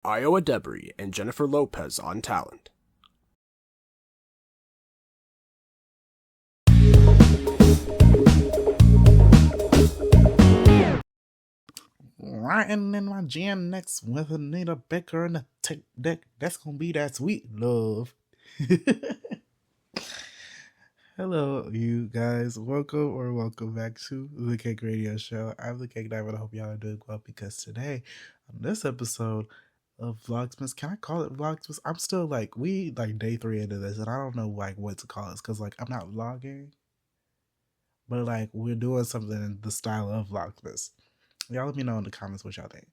Iowa Debris and Jennifer Lopez on talent. Riding in my GNX with Anita Baker and the tech deck. That's gonna be that sweet love. Hello, you guys. Welcome back to the Cake Radio Show. I'm the CakeDive, and I hope y'all are doing well because today, on this episode of Vlogsmas, can I call it Vlogsmas? I'm still we day 3 into this, and I don't know what to call this because I'm not vlogging, but we're doing something in the style of Vlogsmas. Y'all let me know in the comments what y'all think.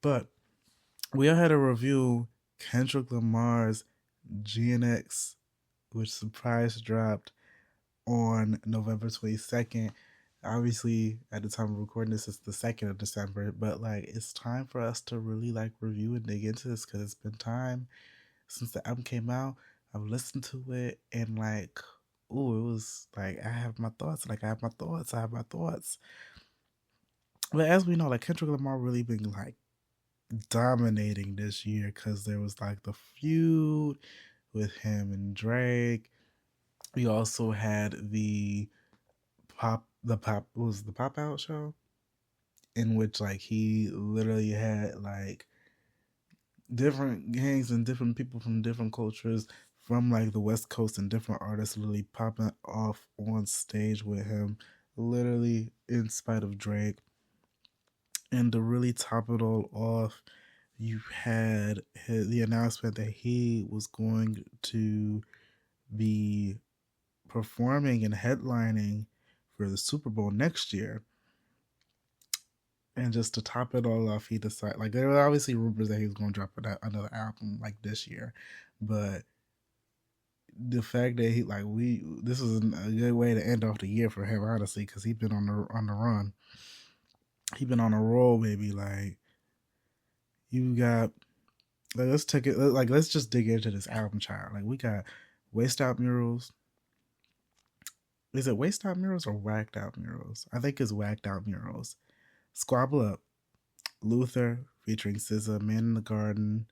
But we all had to review Kendrick Lamar's GNX, which surprise dropped on November 22nd. Obviously, at the time of recording this, it's the 2nd of December, but it's time for us to really review and dig into this because it's been time since the album came out. I've listened to it and it was I have my thoughts. I have my thoughts. But as we know, Kendrick Lamar really been dominating this year because there was the feud with him and Drake. We also had the pop out show in which he literally had different gangs and different people from different cultures from the West Coast and different artists literally popping off on stage with him, literally in spite of Drake. And to really top it all off, you had the announcement that he was going to be performing and headlining for the Super Bowl next year. And just to top it all off, he decided, there were obviously rumors that he was going to drop another album this year, but the fact that this is a good way to end off the year for him, honestly, because he's been on the run. He's been on a roll, baby. You got let's take it let's just dig into this album chart. We got Waist Out Murals. Is it Waist Out Murals or Whacked Out Murals? I think it's Whacked Out Murals. Squabble Up, Luther featuring SZA, Man in the Garden,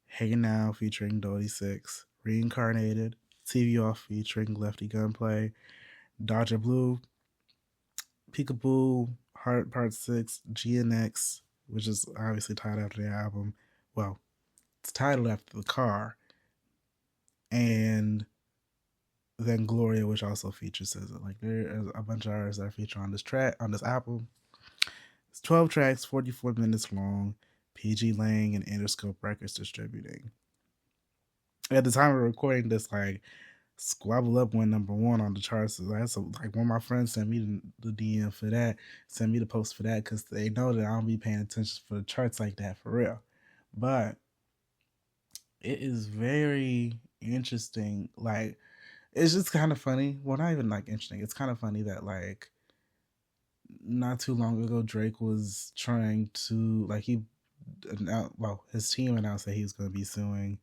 Hey Now featuring Dodie Six, Reincarnated, TV Off featuring Lefty Gunplay, Dodger Blue, Peekaboo, Heart Part 6, GNX, which is obviously titled after the album. Well, it's titled after the car. And then Gloria, which also features SZA. There is a bunch of artists that are featured on this album. It's 12 tracks, 44 minutes long. PG Lang and Interscope Records distributing. At the time of recording this, Squabble Up went #1 on the charts. That's one of my friends sent me the DM for that, sent me the post for that, because they know that I don't be paying attention for the charts like that for real. But it is very interesting. It's just kind of funny. Well, not even interesting. It's kind of funny that not too long ago Drake was trying to his team announced that he was going to be suing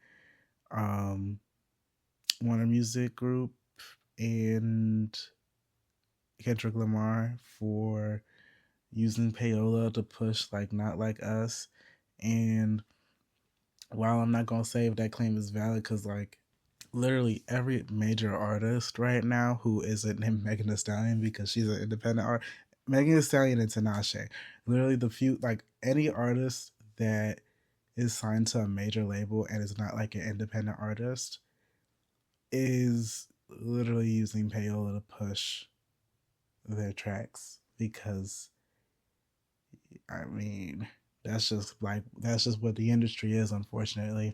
Warner Music Group and Kendrick Lamar for using payola to push Not Like Us. And while I'm not gonna say if that claim is valid, because literally every major artist right now who isn't Megan Thee Stallion, because she's an independent art, Megan Thee Stallion and Tinashe, literally the few any artist that is signed to a major label and is not an independent artist is literally using payola to push their tracks, because that's just what the industry is, unfortunately.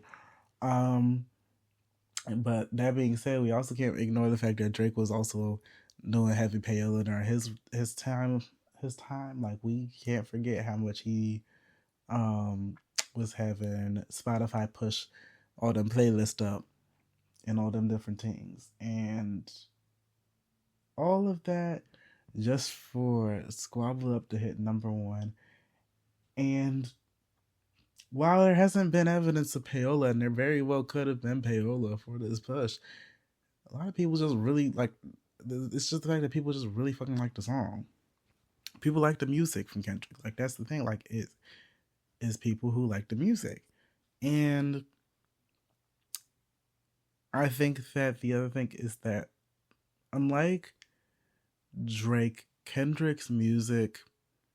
But that being said, we also can't ignore the fact that Drake was also doing heavy payola during his time. We can't forget how much he was having Spotify push all them playlists up and all them different things, and all of that just for Squabble Up to hit #1. And while there hasn't been evidence of payola, and there very well could have been payola for this push, a lot of people just really it's just the fact that people just really fucking like the song. People like the music from Kendrick. That's the thing. It is people who like the music. And I think that the other thing is that, unlike Drake, Kendrick's music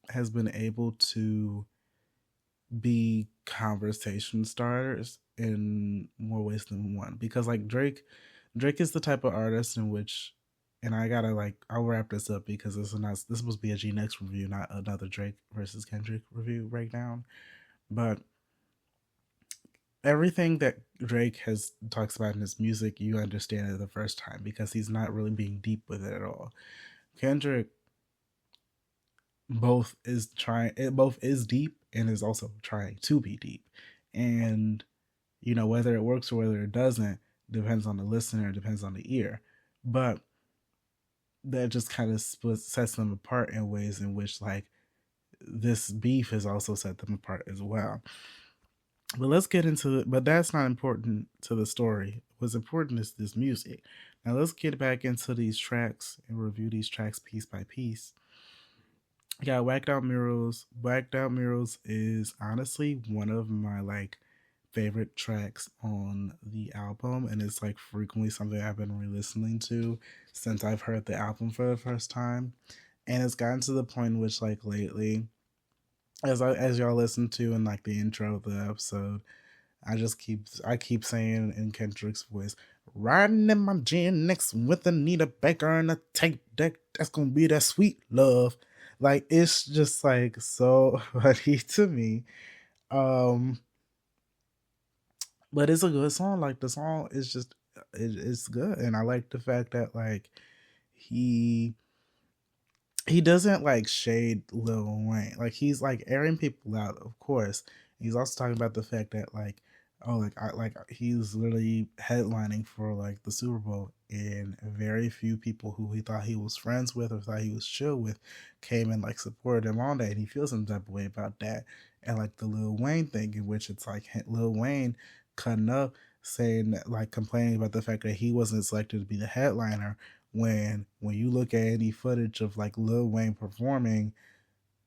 has been able to be conversation starters in more ways than one. Because like Drake is the type of artist in which, and I gotta like, I'll wrap this up because this must be a GNX review, not another Drake versus Kendrick review breakdown. But everything that Drake has talks about in his music, you understand it the first time because he's not really being deep with it at all. Kendrick both is deep and is also trying to be deep. And whether it works or whether it doesn't depends on the listener, depends on the ear. But that just kind of sets them apart in ways in which like this beef has also set them apart as well. But let's get into it. But that's not important to the story. What's important is this music. Now let's get back into these tracks and review these tracks piece by piece. Yeah, Whacked Out Murals. Whacked Out Murals is honestly one of my like favorite tracks on the album, and it's like frequently something I've been re-listening to since I've heard the album for the first time. And it's gotten to the point in which like lately, as y'all listen to in like the intro of the episode, I keep saying in Kendrick's voice, riding in my GNX with Anita Baker and a tape deck, that's gonna be that sweet love. Like it's just like so funny to me. Um but it's a good song. Like the song is just it's good, and I like the fact that like he he doesn't like shade Lil Wayne. Like he's like airing people out, of course. He's also talking about the fact that like, oh, like he's literally headlining for like the Super Bowl, and very few people who he thought he was friends with or thought he was chill with came and like supported him on that, and he feels some type of way about that. And like the Lil Wayne thing, in which it's like Lil Wayne cutting up, saying like complaining about the fact that he wasn't selected to be the headliner, when you look at any footage of like Lil Wayne performing,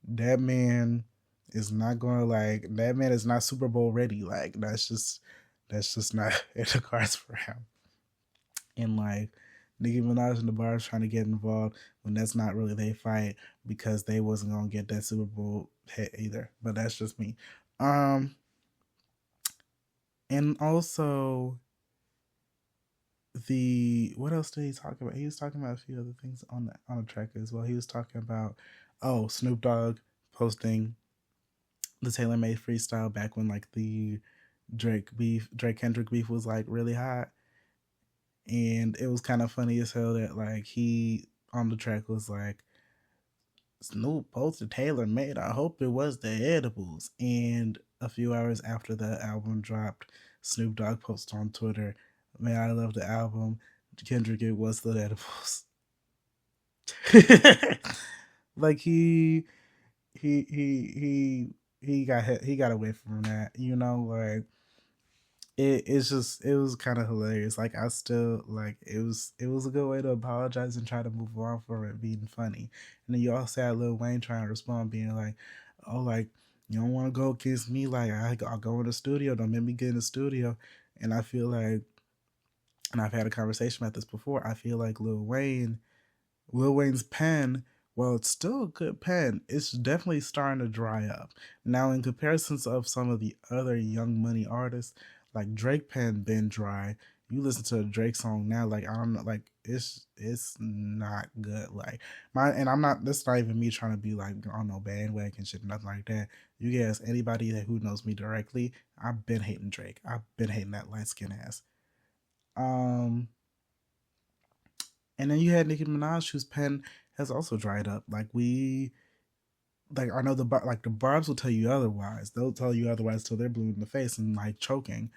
that man is not gonna like that man is not Super Bowl ready. Like that's just not in the cards for him. And like Nicki Minaj and the bars trying to get involved when that's not really their fight because they wasn't gonna get that Super Bowl hit either. But that's just me. And also what else did he talk about? He was talking about a few other things on the track as well. He was talking about Snoop Dogg posting the Taylor Made freestyle back when like the Drake Kendrick beef was like really hot, and it was kind of funny as hell that like he on the track was like, Snoop posted Taylor Made, I hope it was the edibles. And a few hours after the album dropped, Snoop Dogg posted on Twitter, man, I love the album. Kendrick, it was the edibles. Like he got away from that, like it was kind of hilarious. Like I still like it was a good way to apologize and try to move on from it being funny. And then you also had Lil Wayne trying to respond, being like, "Oh, like you don't want to go against me? Like I'll go in the studio. Don't make me get in the studio." And I feel like, and I've had a conversation about this before. I feel like Lil Wayne's pen, well, it's still a good pen, it's definitely starting to dry up. Now, in comparisons of some of the other Young Money artists, like Drake pen been dry. You listen to a Drake song now, like I don't know, like it's not good. Like and I'm not. This is not even me trying to be like on no bandwagon shit, nothing like that. You guys, anybody who knows me directly, I've been hating Drake. I've been hating that light skin ass. Um, and then you had Nicki Minaj, whose pen has also dried up. Like I know the barbs will tell you otherwise. They'll tell you otherwise till they're blue in the face and like choking.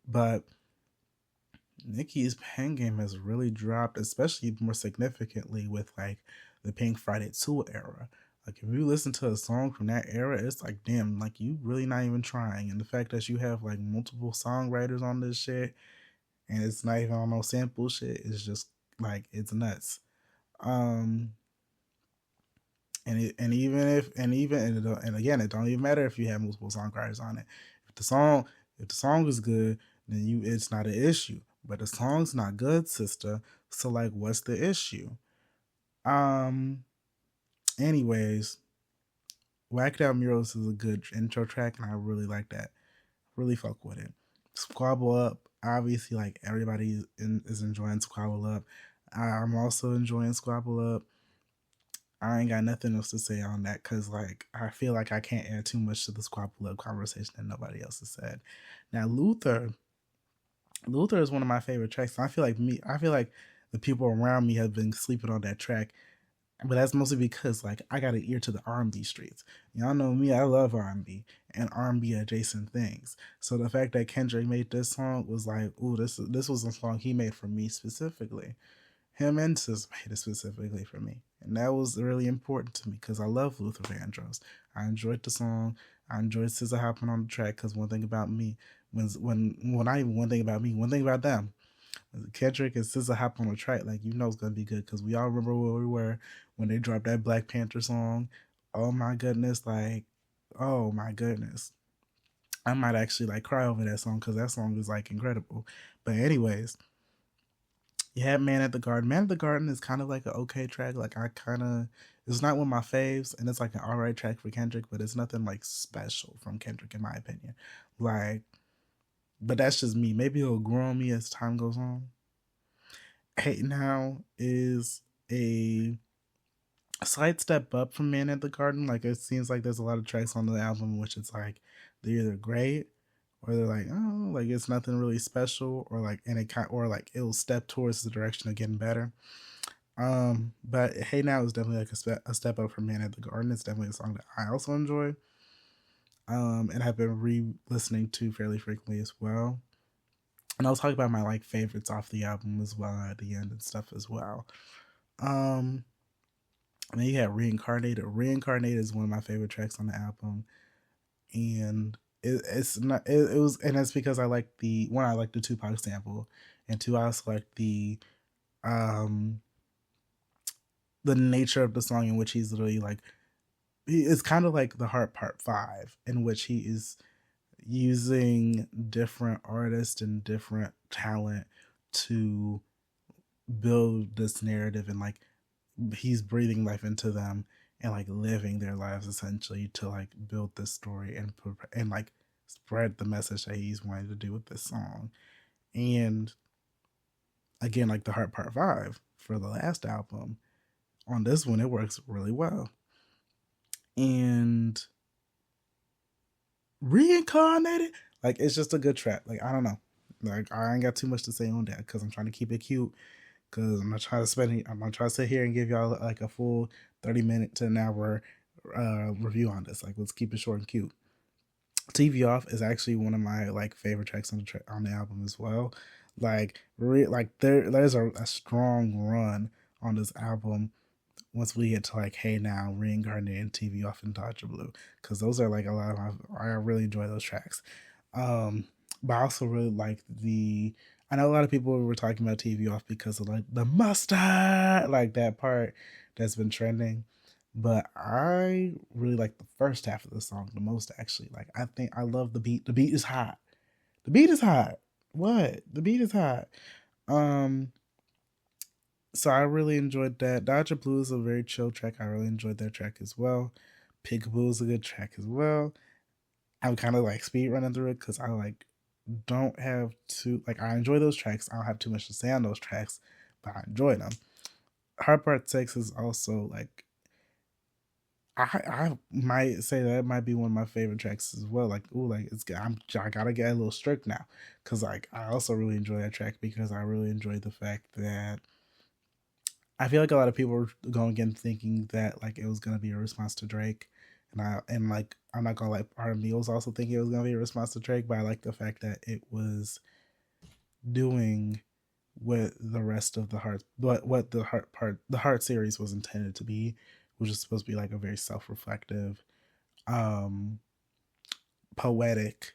But Nicki's pen game has really dropped, especially more significantly with like the Pink Friday 2 era. Like if you listen to a song from that era, it's like, damn, like you really not even trying. And the fact that you have like multiple songwriters on this shit and it's not even on no sample shit is just like it's nuts. Um and even if and even and again, it don't even matter if you have multiple songwriters on it. If the song If the song is good, then it's not an issue. But the song's not good, sister. So like, what's the issue? Um. Anyways, Whacked Out Murals is a good intro track, and I really like that. Really fuck with it. Squabble Up, obviously, like everybody is enjoying Squabble Up. I'm also enjoying Squabble Up. I ain't got nothing else to say on that because, like, I feel like I can't add too much to the Squabble Up conversation that nobody else has said. Now, Luther is one of my favorite tracks. I feel like the people around me have been sleeping on that track, but that's mostly because like I got an ear to the R&B streets. Y'all know me, I love R&B and R&B adjacent things. So the fact that Kendrick made this song was like, ooh, this was a song he made for me specifically. Him and Sis made it specifically for me, and that was really important to me because I love Luther Vandross. I enjoyed the song. I enjoyed SZA hopping on the track because one thing about me, not even one thing about me, one thing about them, Kendrick and SZA hop on the track, like you know it's gonna be good because we all remember where we were when they dropped that Black Panther song. Oh my goodness, like oh my goodness, I might actually like cry over that song because that song is like incredible. But anyways, you had Man at the Garden. Man at the Garden is kind of like an okay track. Like it's not one of my faves, and it's like an alright track for Kendrick, but it's nothing like special from Kendrick in my opinion. Like, but that's just me. Maybe it'll grow on me as time goes on. Hey Now is a slight step up from Man at the Garden. Like it seems like there's a lot of tracks on the album which it's like they're either great or they're like, oh, like it's nothing really special, or like or like it'll step towards the direction of getting better. But Hey Now is definitely like a step up from Man at the Garden. It's definitely a song that I also enjoy. And I've been re-listening to fairly frequently as well. And I'll talk about my like favorites off the album as well at the end and stuff as well. And then you had Reincarnated. Reincarnated is one of my favorite tracks on the album, and it's not. It was, and it's because I like I like the Tupac sample, and two, I also like the nature of the song in which he's literally like, it's kind of like the Heart Part 5, in which he is using different artists and different talent to build this narrative, and like he's breathing life into them and like living their lives essentially to like build this story and like spread the message that he's wanting to do with this song. And again, like the Heart Part 5 for the last album, on this one it works really well. And Reincarnated, like it's just a good track. Like I don't know, like I ain't got too much to say on that because I'm trying to keep it cute. Because I'm not trying to sit here and give y'all like a full 30 minute to an hour review on this. Like let's keep it short and cute. TV Off is actually one of my like favorite tracks on the album as well. Like there's a strong run on this album once we get to like Hey Now, Reincarnated, and TV Off, and Dodger Blue, because those are like a lot of I really enjoy those tracks. But I also really like I know a lot of people were talking about TV Off because of like the mustard, like that part that's been trending. But I really like the first half of the song the most, actually. Like I think I love the beat. The beat is hot. The beat is hot. What? The beat is hot. So I really enjoyed that. Dodger Blue is a very chill track. I really enjoyed that track as well. Peekaboo is a good track as well. I'm kind of like speed running through it because I like don't have to like I enjoy those tracks. I don't have too much to say on those tracks, but I enjoy them. Hard Part 6 is also like I might say that might be one of my favorite tracks as well. Like ooh, like I gotta get a little strict now because like I also really enjoy that track because I really enjoy the fact that I feel like a lot of people were going in thinking that like it was gonna be a response to Drake, and like I'm not gonna like part of me was also thinking it was gonna be a response to Drake, but I like the fact that it was doing what the rest of what the Heart series was intended to be, which is supposed to be like a very self-reflective, poetic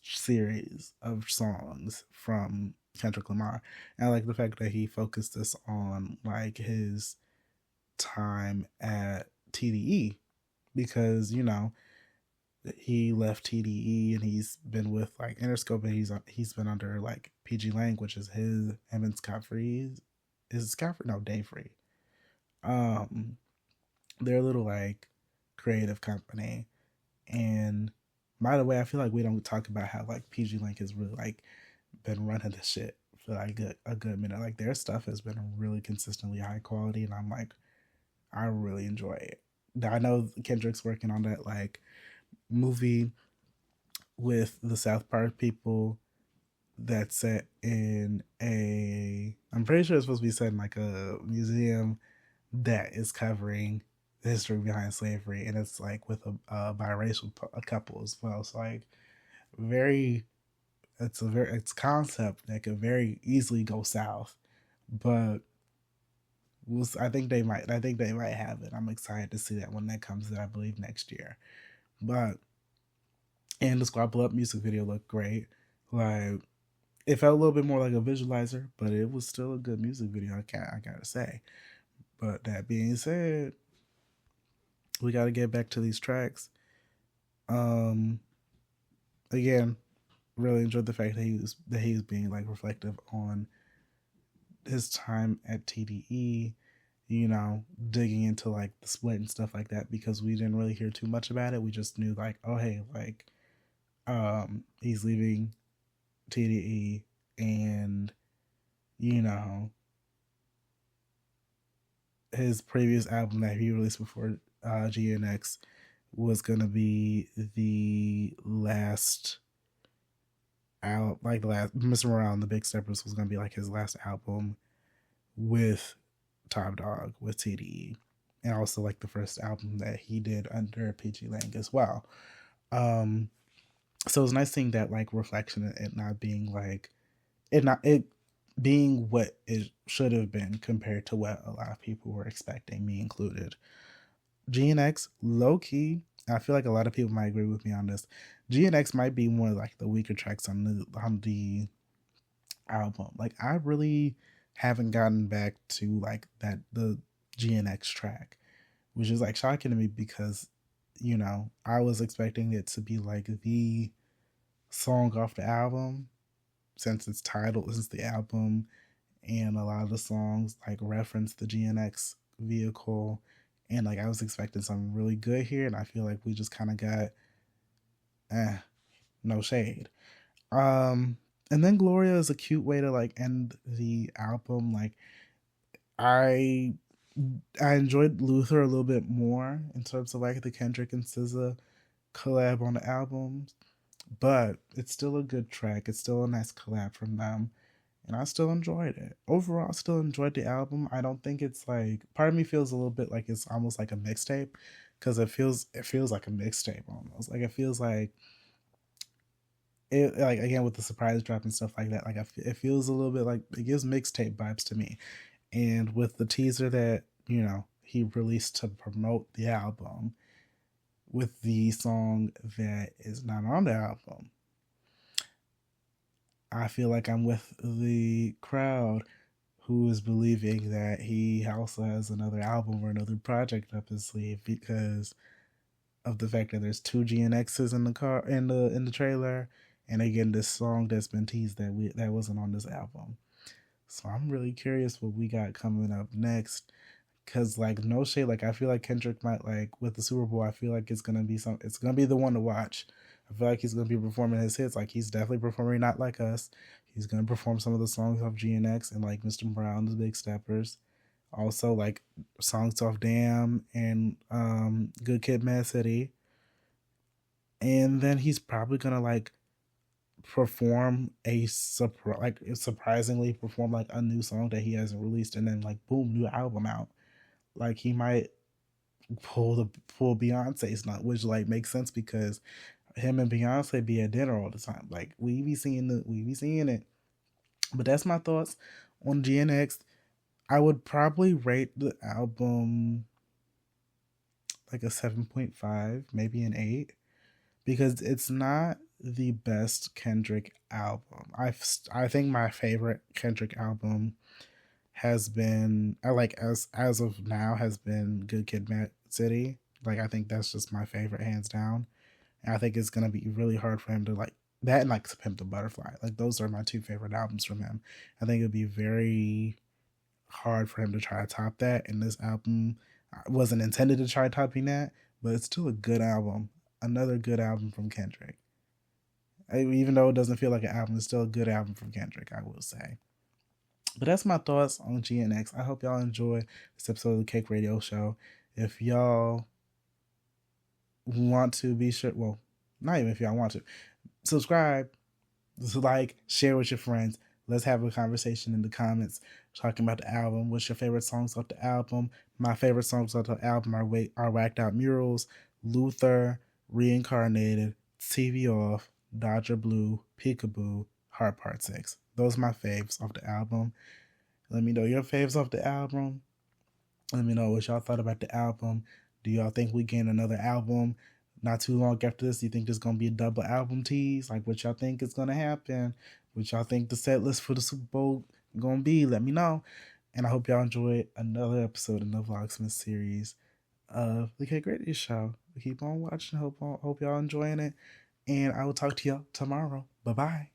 series of songs from Kendrick Lamar. And I like the fact that he focused this on like his time at TDE because, you know, he left TDE and he's been with like Interscope, and he's been under like PG Lang, which is him and Scott Free. Is it Scott Free? No, Dave Free. Um, they're a little like creative company. And by the way, I feel like we don't talk about how like PG Lang has really like been running the shit for like a good minute. Like their stuff has been really consistently high quality, and I'm like, I really enjoy it. I know Kendrick's working on that like movie with the South Park people that's set in a, I'm pretty sure it's supposed to be set in like a museum that is covering the history behind slavery, and it's like with a biracial couple as well. So like very, it's a concept that could very easily go south, but I think they might have it. I'm excited to see that when that comes out, I believe next year. But and the Squabble Up music video looked great. Like it felt a little bit more like a visualizer, but it was still a good music video. I gotta say. But that being said, we gotta get back to these tracks. Um, Again, really enjoyed the fact that he was being like reflective on his time at TDE. You know, digging into like the split and stuff like that, because we didn't really hear too much about it. We just knew like, oh hey, like he's leaving TDE, and you know, his previous album that he released before GNX was gonna be the last out, like the last Mr. Morale and the Big Steppers was gonna be like his last album with Top Dog with TDE, and also like the first album that he did under PG Lang as well. So it's nice seeing that like reflection, it not being like it being what it should have been compared to what a lot of people were expecting, me included. GNX, low key, I feel like a lot of people might agree with me on this. GNX might be one of like the weaker tracks on the album. Like I really haven't gotten back to like the GNX track, which is like shocking to me because you know I was expecting it to be like the song off the album, since it's titled, since the album and a lot of the songs like reference the GNX vehicle, and like I was expecting something really good here, and I feel like we just kind of got no shade. And then Gloria is a cute way to like end the album. Like I I enjoyed Luther a little bit more in terms of like the Kendrick and SZA collab on the albums, but it's still a good track. It's still a nice collab from them, and I still enjoyed it. Overall, I still enjoyed the album. I don't think it's like, part of me feels a little bit like it's almost like a mixtape, because it feels like a mixtape almost. Like it feels like it, like again with the surprise drop and stuff like that. Like it feels a little bit like it gives mixtape vibes to me. And with the teaser that you know he released to promote the album, with the song that is not on the album, I feel like I'm with the crowd who is believing that he also has another album or another project up his sleeve, because of the fact that there's two GNXs in the car in the trailer, and again this song that's been teased that wasn't on this album. So I'm really curious what we got coming up next. Cause like no shade, like I feel like Kendrick might, like with the Super Bowl, I feel like it's gonna be the one to watch. I feel like he's gonna be performing his hits. Like he's definitely performing Not Like Us. He's gonna perform some of the songs off GNX and like Mr. Brown, the Big Steppers. Also like songs off Damn and Good Kid, Mad City. And then he's probably gonna like perform surprisingly perform like a new song that he hasn't released, and then like boom, new album out. Like he might pull Beyonce's not, which like makes sense because him and Beyonce be at dinner all the time. Like we be seeing it. But that's my thoughts on GNX. I would probably rate the album like a 7.5, maybe an 8, because it's not the best Kendrick album. I think my favorite Kendrick album has been, I like as of now, has been Good Kid, Mad City. Like I think that's just my favorite hands down. And I think it's gonna be really hard for him to like that and like To Pimp the Butterfly. Like those are my two favorite albums from him. I think it'd be very hard for him to try to top that. And this album wasn't intended to try topping that, but it's still a good album. Another good album from Kendrick. Even though it doesn't feel like an album, it's still a good album from Kendrick, I will say. But that's my thoughts on GNX. I hope y'all enjoy this episode of the Cake Radio Show. If y'all want to, be sure, well, not even if y'all want to, subscribe, like, share with your friends. Let's have a conversation in the comments talking about the album. What's your favorite songs off the album? My favorite songs off the album are Whacked Out Murals, Luther, Reincarnated, TV Off, Dodger Blue, Peekaboo, Heart Part 6. Those are my faves off the album. Let me know your faves off the album. Let me know what y'all thought about the album. Do y'all think we get another album not too long after this? Do you think there's going to be a double album tease? Like, what y'all think is going to happen? What y'all think the set list for the Super Bowl going to be? Let me know. And I hope y'all enjoyed another episode in the Vlogsmas series of the Cake Radio Show. Keep on watching. Hope y'all enjoying it. And I will talk to y'all tomorrow. Bye-bye.